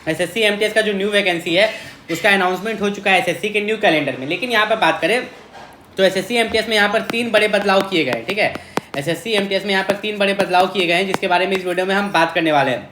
SSC MTS का जो new vacancy है उसका अनाउंसमेंट हो चुका है एसएससी के न्यू कैलेंडर में। लेकिन यहाँ पर बात करें तो एसएससी एमटीएस में यहाँ पर 3 बड़े बदलाव किए गए, ठीक है। एसएससी एमटीएस में यहाँ पर 3 बड़े बदलाव किए गए हैं, जिसके बारे में इस वीडियो में हम बात करने वाले हैं।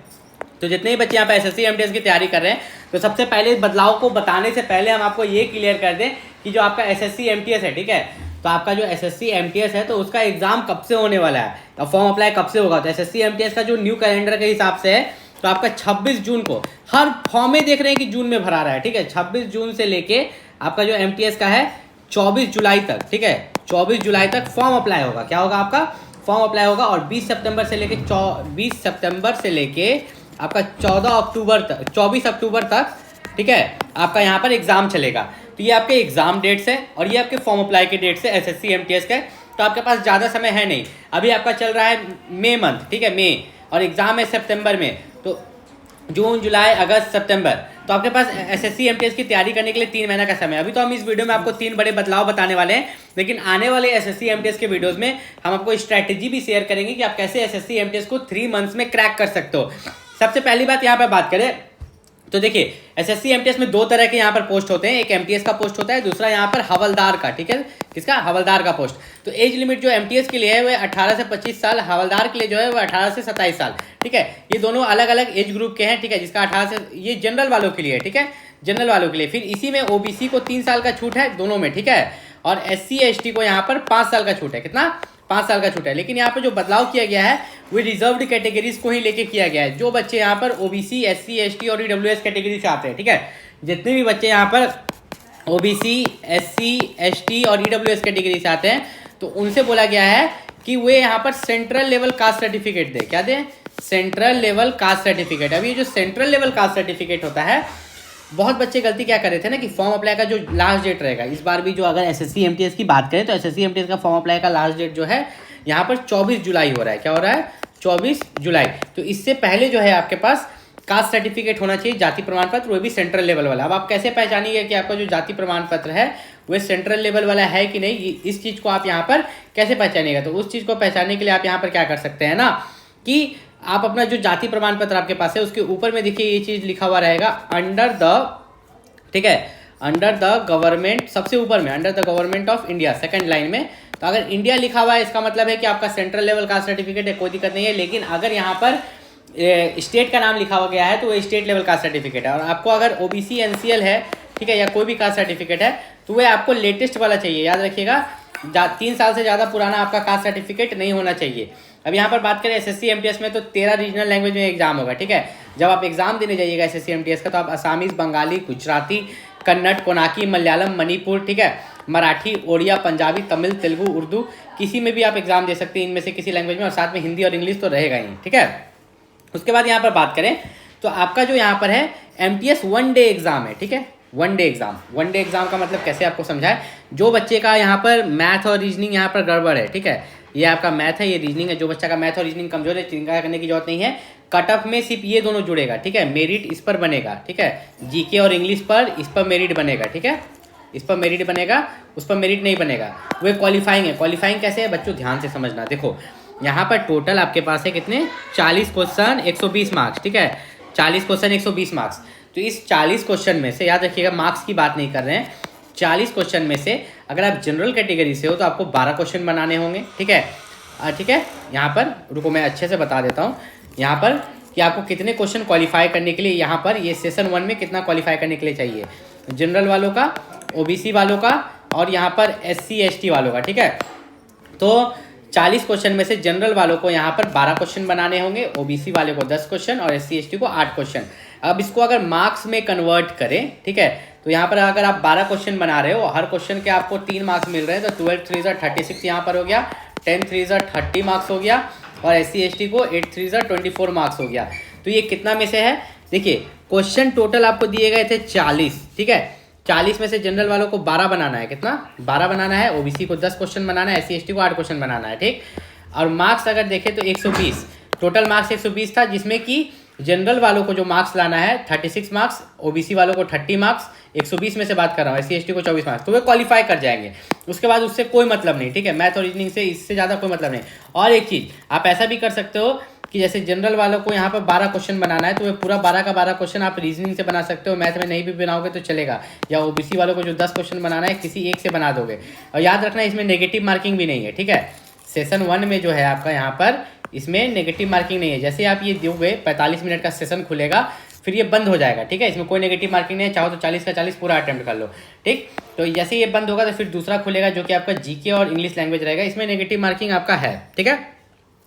तो जितने भी बच्चे यहाँ पर एसएससी एमटीएस की तैयारी कर रहे हैं, तो सबसे पहले इस बदलाव को बताने से पहले हम आपको ये क्लियर कर दें कि जो आपका एसएससी एमटीएस है, ठीक है, तो आपका जो एसएससी एमटीएस है तो उसका एग्जाम कब से होने वाला है और फॉर्म अप्लाई कब से होगा। तो एसएससी एमटीएस का जो न्यू कैलेंडर के हिसाब से है तो आपका 26 जून को, हर फॉर्म में देख रहे हैं कि जून में भरा रहा है, ठीक है। 26 जून से लेके आपका जो एमटीएस का है 24 जुलाई तक, ठीक है, 24 जुलाई तक फॉर्म अप्लाई होगा। क्या होगा आपका फॉर्म अप्लाई होगा और 20 सितंबर से लेके आपका 24 अक्टूबर तक, ठीक है, आपका यहाँ पर एग्जाम चलेगा। तो ये आपके एग्जाम डेट्स है और ये आपके फॉर्म अप्लाई के डेट्स है एसएससी एमटीएस के। तो आपके पास ज़्यादा समय है नहीं, अभी आपका चल रहा है मई मंथ, ठीक है, मई, और एग्जाम है सितंबर में। तो जून, जुलाई, अगस्त, सितंबर, तो आपके पास एसएससी एमटीएस की तैयारी करने के लिए 3 महीना का समय। अभी तो हम इस वीडियो में आपको 3 बड़े बदलाव बताने वाले हैं, लेकिन आने वाले एसएससी एमटीएस के वीडियोस में हम आपको स्ट्रैटेजी भी शेयर करेंगे कि आप कैसे एसएससी एमटीएस को 3 मंथ्स में क्रैक कर सकते हो। सबसे पहली बात यहाँ पर बात करें तो देखिए एसएससी एमटीएस में 2 तरह के यहाँ पर पोस्ट होते हैं, एक एमटीएस का पोस्ट होता है, दूसरा यहाँ पर हवलदार का, ठीक है, किसका, हवलदार का पोस्ट। तो एज लिमिट जो एमटीएस के लिए है वह 18 से 25 साल, हवलदार के लिए जो है वह 18 से 27 साल, ठीक है। ये दोनों अलग अलग एज ग्रुप के हैं, ठीक है, जिसका 18 से, ये जनरल वालों के लिए, ठीक है, जनरल वालों के लिए। फिर इसी में ओबीसी को 3 साल का छूट है दोनों में, ठीक है, और एससी एसटी को यहाँ पर 5 साल का छूट है। कितना, 5 साल का छूट है। लेकिन यहाँ पर जो बदलाव किया गया है वो रिजर्व्ड कैटेगरीज को ही लेके किया गया है। जो बच्चे यहाँ पर ओबीसी, एससी, एसटी और ईडब्ल्यूएस कैटेगरी से आते हैं, ठीक है, जितने भी बच्चे यहाँ पर ओबीसी, एससी, एसटी और ईडब्ल्यूएस कैटेगरी से आते हैं, तो उनसे बोला गया है कि वे यहाँ पर सेंट्रल लेवल कास्ट सर्टिफिकेट दें। क्या दें, सेंट्रल लेवल कास्ट सर्टिफिकेट। अभी ये जो सेंट्रल लेवल कास्ट सर्टिफिकेट होता है, बहुत बच्चे गलती क्या कर रहे थे ना कि फॉर्म अप्लाई का जो लास्ट डेट रहेगा, इस बार भी जो अगर एसएससी एमटीएस की बात करें तो एसएससी एमटीएस का फॉर्म अप्लाई का लास्ट डेट जो है यहाँ पर 24 जुलाई हो रहा है। क्या हो रहा है, 24 जुलाई। तो इससे पहले जो है आपके पास कास्ट सर्टिफिकेट होना चाहिए, जाति प्रमाण पत्र, वो भी सेंट्रल लेवल वाला। अब आप कैसे पहचानिएगा कि आपका जो जाति प्रमाण पत्र है वह सेंट्रल लेवल वाला है कि नहीं, इस चीज़ को आप यहाँ पर कैसे पहचानिएगा। तो उस चीज़ को पहचानने के लिए आप यहाँ पर क्या कर सकते हैं ना कि आप अपना जो जाति प्रमाण पत्र आपके पास है उसके ऊपर में देखिए ये चीज़ लिखा हुआ रहेगा, अंडर द, ठीक है, अंडर द गवर्नमेंट, सबसे ऊपर में under the government of India, second line में। तो अगर इंडिया लिखा हुआ है इसका मतलब है कि आपका सेंट्रल लेवल कास्ट सर्टिफिकेट है, कोई दिक्कत नहीं है। लेकिन अगर यहाँ पर स्टेट का नाम लिखा हुआ गया है तो वो स्टेट लेवल कास्ट सर्टिफिकेट है। और आपको अगर ओबीसी, एनसीएल है, ठीक है, या कोई भी कास्ट सर्टिफिकेट है तो वह आपको लेटेस्ट वाला चाहिए। याद रखिएगा 3 साल से ज़्यादा पुराना आपका कास्ट सर्टिफिकेट नहीं होना चाहिए। अब यहाँ पर बात करें एसएससी एमटीएस में तो 13 रीजनल लैंग्वेज में एग्जाम होगा, ठीक है। जब आप एग्जाम देने जाइएगा एसएससी एमटीएस का तो आप असामीज, बंगाली, गुजराती, कन्नड़, कोनाकी, मलयालम, मणिपुर, ठीक है, मराठी, ओडिया, पंजाबी, तमिल, तेलुगु, उर्दू, किसी में भी आप एग्जाम दे सकते हैं, इनमें से किसी लैंग्वेज में, और साथ में हिंदी और इंग्लिश तो रहेगा ही, ठीक है। उसके बाद यहाँ पर बात करें तो आपका जो यहाँ पर है एमटीएस 1 डे एग्जाम है, ठीक है, 1 डे एग्जाम। 1 डे एग्जाम का मतलब कैसे आपको समझाए, जो बच्चे का यहाँ पर मैथ और रीजनिंग यहाँ पर गड़बड़ है, ठीक है, ये आपका मैथ है, ये रीजनिंग है, जो बच्चा का मैथ और रीजनिंग कमजोर है चिंता करने की जरूरत नहीं है। कट ऑफ में सिर्फ ये दोनों जुड़ेगा, ठीक है, मेरिट इस पर बनेगा, ठीक है, जीके और इंग्लिश पर इस पर मेरिट बनेगा, ठीक है, इस पर मेरिट बनेगा, उस पर मेरिट नहीं बनेगा। वो क्वालिफाइंग है। क्वालिफाइंग कैसे है बच्चों, ध्यान से समझना। देखो यहाँ पर टोटल आपके पास है कितने, 40 क्वेश्चन 120 मार्क्स, ठीक है, 40 क्वेश्चन 120 मार्क्स। तो इस 40 क्वेश्चन में से, याद रखिएगा मार्क्स की बात नहीं कर रहे हैं, 40 क्वेश्चन में से अगर आप जनरल कैटेगरी से हो तो आपको 12 क्वेश्चन बनाने होंगे, ठीक है, ठीक है। यहाँ पर रुको मैं अच्छे से बता देता हूँ यहाँ पर कि आपको कितने क्वेश्चन क्वालिफाई करने के लिए, यहाँ पर ये सेशन 1 में कितना क्वालिफाई करने के लिए चाहिए, जनरल वालों का, ओबीसी वालों का और यहाँ पर एससी एसटी वालों का, ठीक है। तो 40 क्वेश्चन में से जनरल वालों को यहाँ पर 12 क्वेश्चन बनाने होंगे, ओबीसी वाले को 10 क्वेश्चन और एससी एसटी को 8 क्वेश्चन। अब इसको अगर मार्क्स में कन्वर्ट करें, ठीक है, तो यहाँ पर अगर आप 12 क्वेश्चन बना रहे हो, हर क्वेश्चन के आपको 3 मार्क्स मिल रहे हैं, तो 12 3 36 यहाँ पर हो गया, 10 3 30 मार्क्स हो गया, और एससी एसटी को 8 3 24 मार्क्स हो गया। तो ये कितना में से है, देखिए क्वेश्चन टोटल आपको दिए गए थे 40, ठीक है, 40 में से जनरल वालों को 12 बनाना है, कितना 12 बनाना है, ओबीसी को 10 क्वेश्चन बनाना है, एससी एसटी को 8 क्वेश्चन बनाना है, ठीक। और मार्क्स अगर देखें तो 120, टोटल मार्क्स 120 था, जिसमें कि जनरल वालों को जो मार्क्स लाना है 36 मार्क्स, ओबीसी वालों को 30 मार्क्स, 120 में से बात कर रहा हूँ, एससी एसटी को 24 मार्क्स, तो वे क्वालिफाई कर जाएंगे। उसके बाद उससे कोई मतलब नहीं, ठीक है, मैथ और रीजनिंग से इससे ज़्यादा कोई मतलब नहीं। और एक चीज़ आप ऐसा भी कर सकते हो कि जैसे जनरल वालों को यहाँ पर 12 क्वेश्चन बनाना है तो वो पूरा 12 का 12 क्वेश्चन आप रीजनिंग से बना सकते हो, मैथ में नहीं भी बनाओगे तो चलेगा। या ओबीसी वालों को जो 10 क्वेश्चन बनाना है किसी एक से बना दोगे। और याद रखना इसमें नेगेटिव मार्किंग भी नहीं है, ठीक है। सेशन 1 में जो है आपका यहाँ पर इसमें नेगेटिव मार्किंग नहीं है। जैसे आप ये दोगे 45 मिनट का सेशन खुलेगा, फिर ये बंद हो जाएगा, ठीक है। इसमें कोई नेगेटिव मार्किंग नहीं है, चाहो तो 40 का 40 पूरा अटेम्प्ट कर लो, ठीक। तो जैसे ये बंद होगा तो फिर दूसरा खुलेगा जो कि आपका जीके और इंग्लिश लैंग्वेज रहेगा, इसमें नेगेटिव मार्किंग आपका है, ठीक है।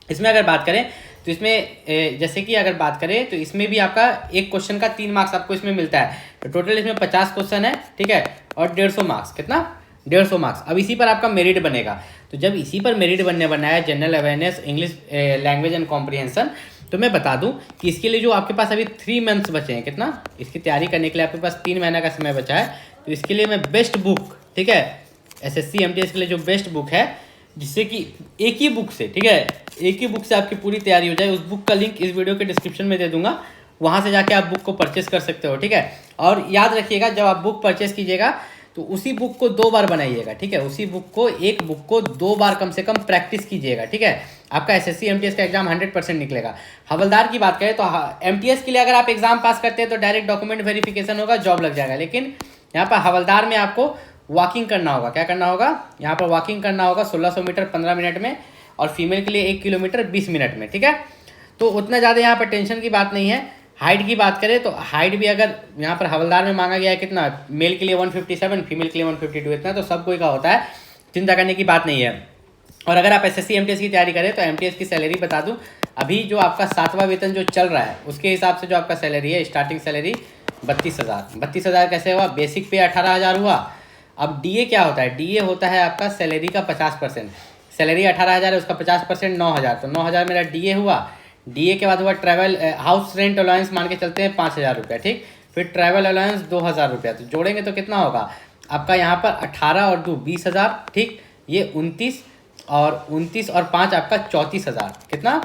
इसमें अगर बात करें तो इसमें जैसे कि अगर बात करें तो इसमें भी आपका एक क्वेश्चन का 3 मार्क्स आपको इसमें मिलता है। तो टोटल इसमें 50 क्वेश्चन है, ठीक है, और 150 मार्क्स, कितना 150 मार्क्स। अब इसी पर आपका मेरिट बनेगा। तो जब इसी पर मेरिट बनना है general awareness, English language and comprehension, तो मैं बता दूं कि इसके लिए जो आपके पास अभी 3 मंथ्स बचे हैं, कितना इसकी तैयारी करने के लिए आपके पास 3 महीना का समय बचा है। तो इसके लिए मैं बेस्ट बुक, ठीक है, SSC MTS के लिए जो बेस्ट बुक है, जिससे कि एक ही बुक से, ठीक है, एक ही बुक से आपकी पूरी तैयारी हो जाए, उस बुक का लिंक इस वीडियो के डिस्क्रिप्शन में दे दूंगा, वहाँ से जाके आप बुक को परचेस कर सकते हो, ठीक है। और याद रखिएगा जब आप बुक परचेस कीजिएगा तो उसी बुक को 2 बार बनाइएगा, ठीक है। उसी बुक को, एक बुक को 2 बार कम से कम प्रैक्टिस कीजिएगा, ठीक है। आपका SSC MTS का एग्जाम 100% निकलेगा। हवलदार की बात करें तो MTS के लिए अगर आप एग्जाम पास करते हैं तो डायरेक्ट डॉक्यूमेंट वेरिफिकेशन होगा, जॉब लग जाएगा। लेकिन यहाँ पर हवलदार में आपको वॉकिंग करना होगा। क्या करना होगा? यहाँ पर वॉकिंग करना होगा 1600 मीटर 15 मिनट में, और फीमेल के लिए 1 किलोमीटर 20 मिनट में, ठीक है। तो उतना ज़्यादा यहाँ पर टेंशन की बात नहीं है। हाइट की बात करें तो हाइट भी अगर यहाँ पर हवलदार में मांगा गया है कितना, मेल के लिए 157, फीमेल के लिए 152, इतना तो सब कोई का होता है, चिंता करने की बात नहीं है। और अगर आप SSC MTS की तैयारी करें तो MTS की सैलरी बता दूं, अभी जो आपका 7वां वेतन जो चल रहा है उसके हिसाब से जो आपका सैलरी है, स्टार्टिंग सैलरी 32,000। 32,000 कैसे हुआ? बेसिक पे 18,000 हुआ। अब DA क्या होता है? DA होता है आपका सैलरी का 50%। सैलरी 18,000 है, उसका 50% 9,000, तो 9,000 मेरा DA हुआ। DA के बाद हुआ ट्रैवल, हाउस रेंट अलाउंस मान के चलते हैं 5,000 रुपया, ठीक। फिर ट्रैवल अलाउंस 2,000 रुपया, तो जोड़ेंगे तो कितना होगा आपका यहाँ पर 18 और 2 20,000, ठीक। ये 29 और 5 आपका 34,000, कितना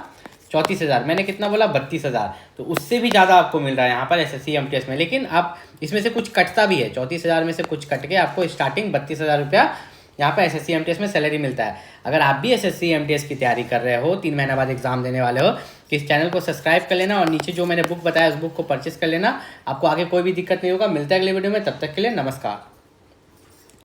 34,000। मैंने कितना बोला? 32,000। तो उससे भी ज़्यादा आपको मिल रहा है यहाँ पर SSC MTS में। लेकिन आप इसमें से कुछ कटता भी है, 34,000 में से कुछ कट के आपको स्टार्टिंग 32,000 रुपया यहाँ पर SSC MTS में सैलरी मिलता है। अगर आप भी SSC MTS की तैयारी कर रहे हो, 3 महीना बाद एग्जाम देने वाले हो, तो इस चैनल को सब्सक्राइब कर लेना और नीचे जो मैंने बुक बताया उस बुक को परचेस कर लेना। आपको आगे कोई भी दिक्कत नहीं होगा। मिलता है अगले वीडियो में, तब तक के लिए नमस्कार।